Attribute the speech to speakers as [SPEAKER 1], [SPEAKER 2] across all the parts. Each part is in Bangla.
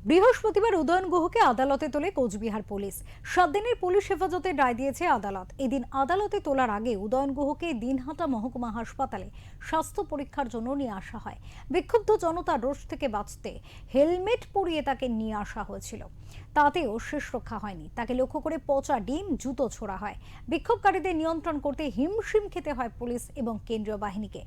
[SPEAKER 1] বৃহস্পতিবার উদয়ন গুহকে আদালতে তোলে কোচবিহার পুলিশ। 7 দিনের পুলিশ হেফাজতের রায় দিয়েছে আদালত। এদিন আদালতে তোলার আগে উদয়ন গুহকে দিনহাটা মহকুমা হাসপাতালে স্বাস্থ্য পরীক্ষার জন্য নিয়ে আসা হয়। বিক্ষুব্ধ জনতার রোষ থেকে বাঁচতে হেলমেট পরিয়ে তাকে নিয়ে আসা হয়েছিল। তাতেও শেষ রক্ষা হয়নি। তাকে লক্ষ্য করে পচা ডিম, জুতো ছোড়া হয়। বিক্ষোভকারীদের নিয়ন্ত্রণ করতে হিমশিম খেতে হয় পুলিশ এবং কেন্দ্রীয় বাহিনীকে।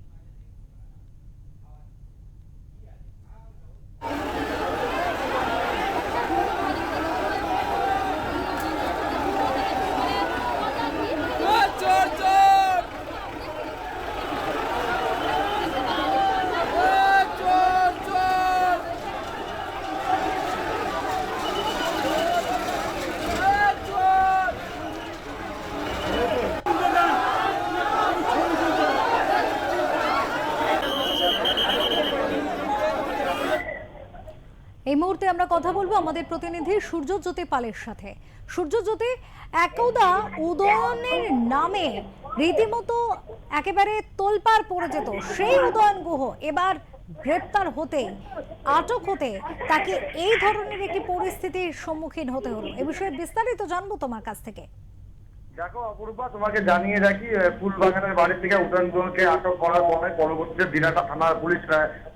[SPEAKER 1] এই মুহূর্তে আমরা কথা বলবো আমাদের প্রতিনিধি সূর্যজ্যোতি পালের সাথে। সূর্যজ্যোতি, একদা উদয়নের নামে রীতিমতো একেবারে তোলপাড় পড়ে যেত সেই উদয়ন গুহ এবার গ্রেপ্তার হতে, আটক হতে তাকে এই ধরনের একটি পরিস্থিতির সম্মুখীন হতে হলো। এ বিষয়ে বিস্তারিত জানবো তোমার কাছ থেকে।
[SPEAKER 2] দেখো অপরূপা, তোমাকে জানিয়ে রাখি, ফুলবাগানের বাড়ি থেকে উদয়ন গুহকে আটক করার পরে পরবর্তীতে দিনাটা থানার পুলিশ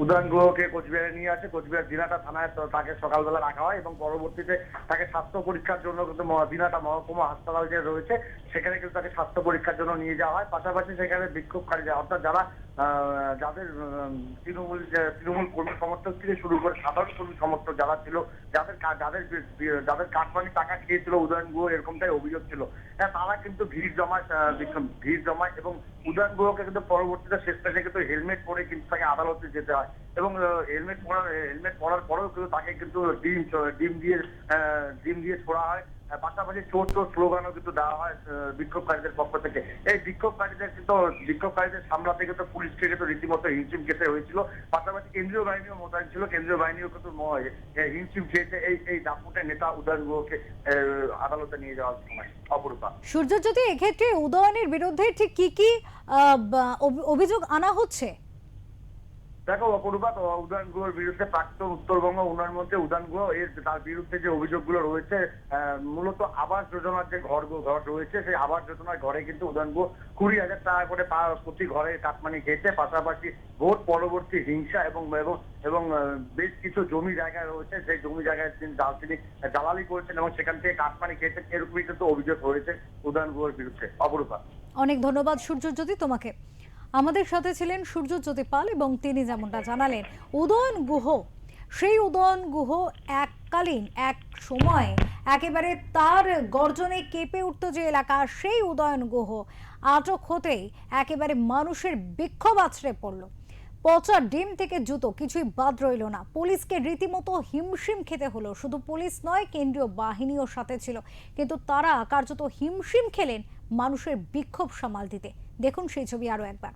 [SPEAKER 2] উদয়ন গুহকে কোচবিহারে নিয়ে আসে। কোচবিহার দিনাটা থানায় তাকে সকালবেলা রাখা হয় এবং পরবর্তীতে তাকে স্বাস্থ্য পরীক্ষার জন্য কিন্তু দিনাটা মহকুমা হাসপাতাল যে রয়েছে সেখানে কিন্তু তাকে স্বাস্থ্য পরীক্ষার জন্য নিয়ে যাওয়া হয়। পাশাপাশি সেখানে বিক্ষোভকারীরা, অর্থাৎ যারা যাদের তৃণমূল কর্মী সমর্থক থেকে শুরু করে সাধারণ কর্মী সমর্থক যারা ছিল, যাদের যাদের যাদের কাটমানি টাকা খেয়েছিল উদয়ন গুহ, এরকমটাই অভিযোগ ছিল, তারা কিন্তু ভিড় জমায় এবং উদয়ন গুহকে কিন্তু পরবর্তীতে শেষ পেশে কিন্তু হেলমেট পরে কিন্তু তাকে আদালতে যেতে হয় এবং হেলমেট পরার পরেও কিন্তু তাকে কিন্তু ডিম দিয়ে ছোড়া হয়। পাশাপাশি চোর চোর স্লোগানও কিন্তু দেওয়া হয় বিক্ষোভকারীদের পক্ষ থেকে। এই বিক্ষোভকারীদের সামলাতে কিন্তু পুলিশকে কিন্তু রীতিমতো হিমশিম খেতে হয়েছিল। পাশাপাশি কেন্দ্রীয় বাহিনীও মোতায়েন ছিল, কেন্দ্রীয় বাহিনীও কিন্তু হিমশিম খেয়েছে এই দাপুটের নেতা উদয়ন গুহকে আদালতে নিয়ে যাওয়ার সময়। অপরূপা,
[SPEAKER 1] সূর্যজ্যোতি, এক্ষেত্রে উদয়নের বিরুদ্ধে ঠিক কি কি অভিযোগ আনা হচ্ছে?
[SPEAKER 2] দেখো অপরূপা, উদয়ন গুহর বিরুদ্ধে প্রাক্তন উত্তরবঙ্গ উন্নয়ন মন্ত্রী উদয়ন গুহ, তার বিরুদ্ধে যে অভিযোগগুলো রয়েছে, মূলত আবাস যোজনার যে ঘর রয়েছে সেই আবাস যোজনার ঘরে কিন্তু উদয়ন গুহ 20,000 টাকা করে প্রতি ঘরে কাটমানি খেয়েছে। পাশাপাশি ভোট পরবর্তী হিংসা এবং এবং বেশ কিছু জমি জায়গা রয়েছে, সেই জমি জায়গায় তিনি দালালি করেছেন এবং সেখান থেকে কাটমানি খেয়েছেন, এরকমই কিন্তু অভিযোগ রয়েছে উদয়ন গুহর বিরুদ্ধে। অপরূপা,
[SPEAKER 1] অনেক ধন্যবাদ সূর্যজ্যোতি তোমাকে। আমাদের সাথে ছিলেন সূর্যজ্যোতি পাল এবং তিনি যেমনটা জানালেন, উদয়ন গুহ, সেই উদয়ন গুহ এককালীন এক সময় একেবারে তার গর্জনে কেঁপে উঠত যে এলাকা, সেই উদয়ন গুহ আটক হতেই একেবারে মানুষের বিক্ষোভ আছড়ে পড়ল। পচা ডিম থেকে জুতো কিছুই বাদ রইল না। পুলিশকে রীতিমতো হিমশিম খেতে হলো। শুধু পুলিশ নয়, কেন্দ্রীয় বাহিনীও সাথে ছিল, কিন্তু তারা কার্যত হিমশিম খেলেন মানুষের বিক্ষোভ সামাল দিতে। দেখুন সেই ছবি আরো একবার।